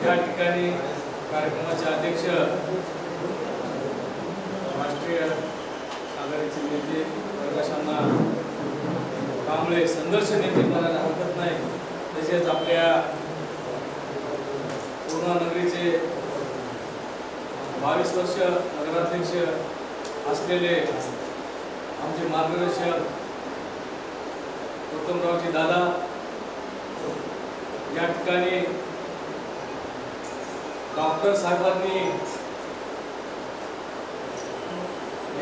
या ठिकाणी कार्यक्रमाचे अध्यक्ष राष्ट्रीय आघाडीचे नेते प्रकाशांना कांबळे संघर्ष नेते म्हणायला हरकत नाही, तसेच आपल्या पूर्णा नगरीचे 22 वर्ष नगराध्यक्ष असलेले आमचे मार्गदर्शक उत्तमरावजी दादा या ठिकाणी डॉक्टर साहेबांनी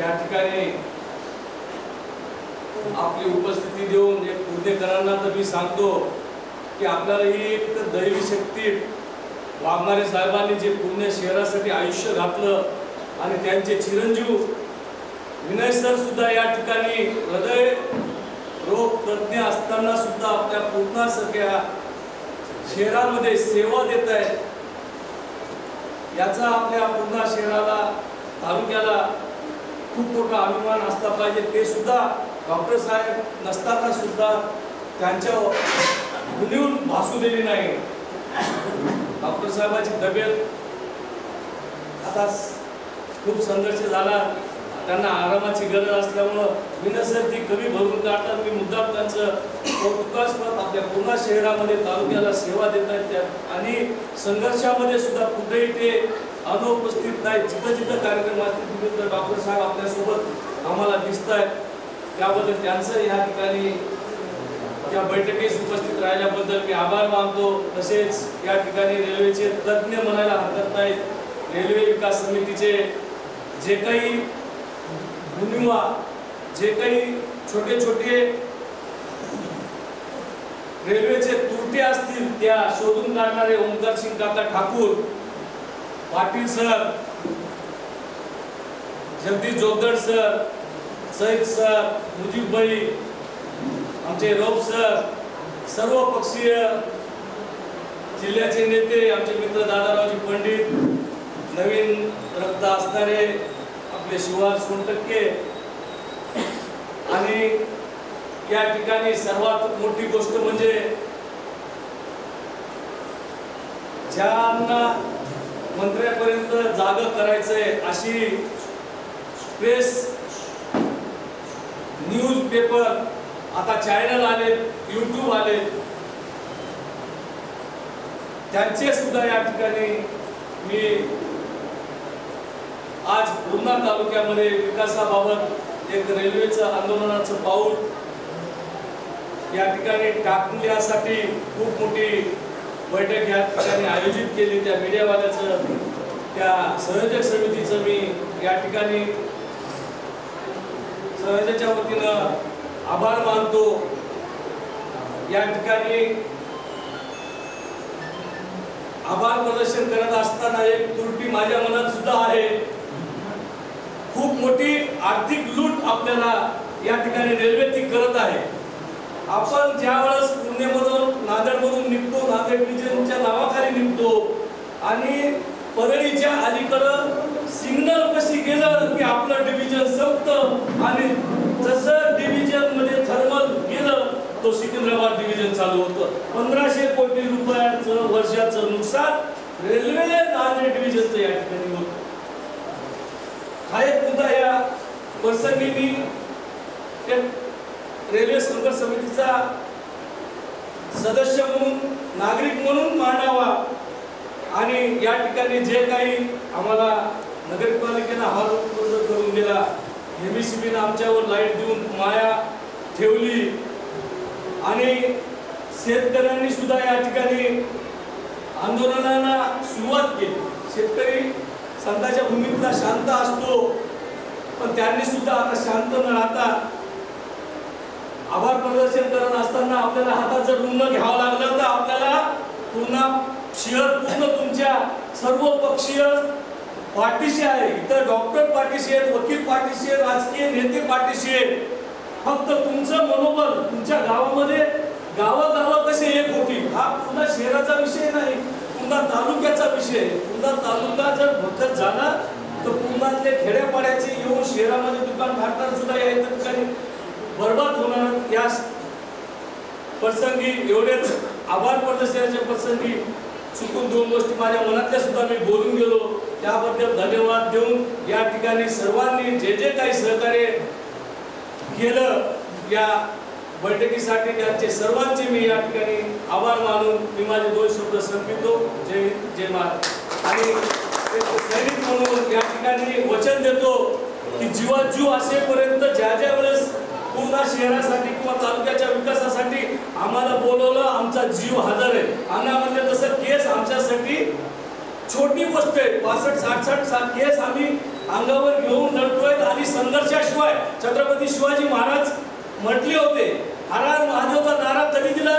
या ठिकाणी आपली उपस्थिती देऊन एक पुणेकरांना तर मी सांगतो की आपल्याला ही एक दैवी शक्ती वाघमारे साहेबांनी जे पुणे शहरासाठी आयुष्य घातलं आणि त्यांचे चिरंजीव विनय सर सुद्धा या ठिकाणी हृदय रोग तज्ञ असताना सुद्धा आपल्या पूर्णा सगळ्या शहरामध्ये सेवा देत आहेत। याचा आपल्या पूर्णा शहराला तालुक्याला खूप मोठा अभिमान असला पाहिजे। ते सुद्धा डॉक्टर साहेब नसताना सुद्धा त्यांच्या गुणीहून भासू दिली नाही। डॉक्टर साहेबांची तब्येत आता खूप संघर्ष झाला, त्यांना आरामाची गरज असल्यामुळं विनसर ती कमी भरून काढतात। मी मुद्दाम त्यांचं कौतुकास्पद आपल्या पूर्णा शहरामध्ये तालुक्याला सेवा देत आहेत आणि संघर्षामध्ये सुद्धा कुठेही ते अनुपस्थित नाही। जिथं जिथं कार्यक्रम असतील तिथे डॉक्टर साहेब आपल्यासोबत आम्हाला दिसत आहेत, त्याबद्दल त्यांचं या ठिकाणी या बैठकीस उपस्थित राहिल्याबद्दल मी आभार मानतो। तसेच या ठिकाणी रेल्वेचे तज्ञ म्हणायला हरकत नाही, रेल्वे विकास समितीचे जे काही गुणिवा जे काही छोटे छोटे रेल्वेचे त्रुटी असतील त्या शोधून काढणारे ओंकार सिंग काका Thakur, Patil sir, Jagdish Jogdad sir, Syed sir, Mujib भाई, आमचे रोप सर, सर्व पक्षीय जिल्ह्याचे नेते, आमचे मित्र दादारावजी पंडित, नवीन रक्त असणारे आपले शिवाज सोनटक्के आणि या ठिकाणी सर्वात मोठी गोष्ट म्हणजे ज्यांना मंत्र्यापर्यंत जागा करायचंय अशी प्रेस न्यूज पेपर आता चॅनल आले, YouTube आले, त्यांचे सुद्धा या ठिकाणी मी आज पूर्णा तालुक्यामध्ये विकासाबाबत एक रेल्वेचं आंदोलनाचं पाऊल या ठिकाणी टाकण्यासाठी खूप मोठी बैठक या ठिकाणी आयोजित केली। त्या मीडियावाल्याचं, त्या संयोजक समितीचं मी या ठिकाणी संयोजकाच्या वतीनं आभार मानतो। या ठिकाणी आभार प्रदर्शन करत असताना एक त्रुटी माझ्या मनात सुद्धा आहे। खूप मोठी आर्थिक लूट आपल्याला या ठिकाणी रेल्वे ती करत आहे। आपण ज्यावेळेस पुणेमधून नांदेडमधून निघतो, नांदेड डिव्हिजनच्या नावाखाली निघतो आणि परळीच्या अलीकडं सिग्नल कशी गेलं की आपलं डिव्हिजन संपतं आणि जसं डिव्हिजन मध्ये थर्मल गेलं तो सिकंदराबाद डिव्हिजन चालू होतं। 1500 कोटी रुपयाचं वर्षाचं नुकसान रेल्वे नांदेड डिव्हिजनचं या ठिकाणी होतं। हा एक मुद्दा या प्रसंगी मी रेल्वे संघर्ष समितीचा सदस्य म्हणून, नागरिक म्हणून मांडावा आणि या ठिकाणी जे काही आम्हाला नगरपालिकेनं हा उपलब्ध करून दिला, एमसीबीनं आमच्यावर लाईट देऊन माया ठेवली आणि शेतकऱ्यांनी सुद्धा या ठिकाणी आंदोलनाला सुरुवात केली। शेतकरी संताच्या भूमीतला शांत असतो, पण त्यांनी सुद्धा आता शांत न राहता आभार प्रदर्शन करत असताना आपल्याला हातात जर ऋण घ्यावं लागलं तर आपल्याला पुन्हा शहर पूर्ण तुमच्या सर्व पक्षीय पाठीशी आहे। इतर डॉक्टर पाठीशी आहेत, वकील पाठीशी आहेत, राजकीय नेते पाठीशी आहेत। फक्त तुमचं मनोबल तुमच्या गावामध्ये गावं कसे एक होतील हा पुन्हा शहराचा विषय नाही, पुन्हा तालुक्याचा विषय। पुन्हा तालुका जर भक्कम झाला तर पुन्हातले खेड्यापाड्याचे येऊन शहरामध्ये दुकान घालणार सुद्धा या ठिकाणी बर्बाद होणार। या प्रसंगी एवढेच आभार प्रदर्शनाच्या प्रसंगी चुकून 2 गोष्टी माझ्या मनातल्या सुद्धा मी बोलून गेलो, त्याबद्दल धन्यवाद देऊन या ठिकाणी सर्वांनी जे जे काही सहकार्य केलं या बैठकीसाठी त्यांचे सर्वांचे मी या ठिकाणी आभार मानून मी माझे 2 शब्द संपवितो. जय हिंद, जय महाराष्ट्र. आणि सैनिक म्हणून या ठिकाणी वचन देतो की जीवाजीव असेपर्यंत ज्या ज्या वेळेस पूर्ण शहरासाठी किंवा तालुक्याच्या विकासासाठी आम्हाला बोलवलं, आमचा जीव हजर आहे. अण्णा म्हणले तसं केस आमच्यासाठी छोटी गोष्ट आहे. 65-66 केस आम्ही अंगावर घेऊन लढतोय आणि संघर्षाशिवाय छत्रपती शिवाजी महाराज म्हटले होते, हर हर महादेवचा नारा कधी दिला?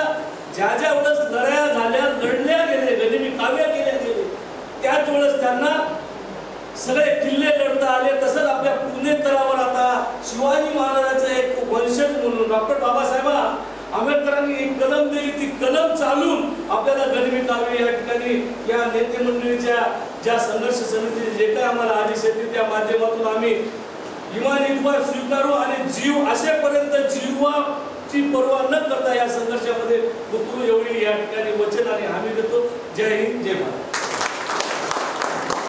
ज्या ज्या वेळेस लढाया झाल्या, लढल्या गेले, गनिमी काव्य केल्या गेले, त्याच वेळेस त्यांना सगळे किल्ले लढता आले. तसंच आपल्या पुणेकरावर आता शिवाजी महाराजांचा एक वंशज म्हणून डॉक्टर बाबासाहेब आंबेडकरांनी एक कलम दिली, ती कलम चालून आपल्याला गनिमी काव्य या ठिकाणी या नेते मंडळीच्या ज्या संघर्ष समितीचे जे काही आम्हाला आदेश येतील त्या माध्यमातून आम्ही इमानीद्वार स्वीकारू आणि जीव असेपर्यंत जीवाची पर्वा न करता या संघर्षामध्ये उतरू एवढी या ठिकाणी वचन आणि हमी देतो. जय हिंद, जय महाराष्ट्र.